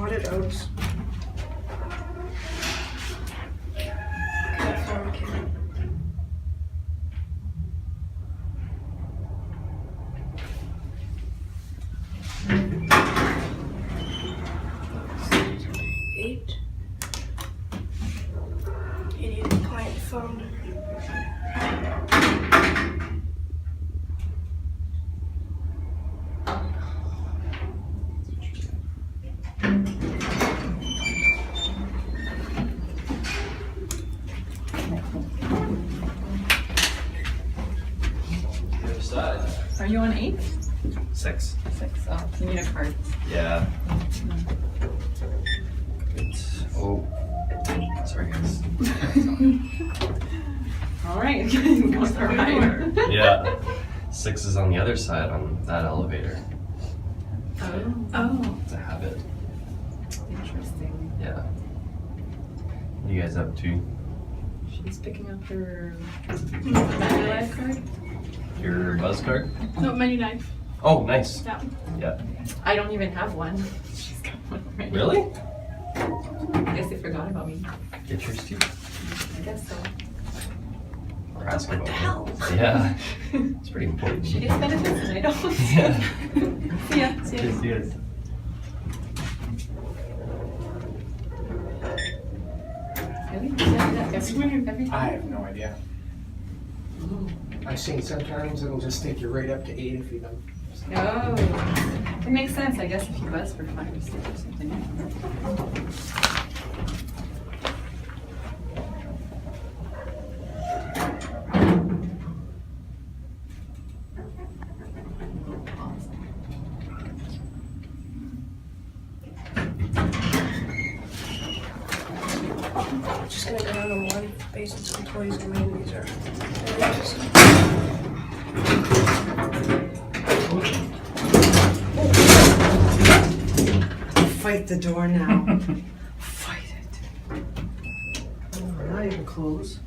got it out. Okay. Eight. Idiot client phone. Are you on 8? 6. 6. Oh, you need a card. Yeah. Oh, sorry guys. All right. Go for a ride. Yeah. 6 is on the other side on that elevator. Oh. It's a habit. Interesting. Yeah. What are you guys up to? She's picking up her life card. Your buzz card? No, menu knife. Oh, nice. Yeah. Yeah. I don't even have one. She's got one already. Really? I guess they forgot about me. Get yours too. I guess so. Or ask about hell? it. Yeah. It's pretty important. She gets benefits and I don't. Yeah. See ya. See ya. Cheers, cheers. Really? Yeah, every I time? have no idea. Ooh. I've seen sometimes it'll just take you right up to 8 if you don't. Oh, it makes sense, I guess, if you buzz for 5 or 6 or something. Just gonna go down on one basis employees domain user. Fight the door now. Fight it. Oh, now you can close.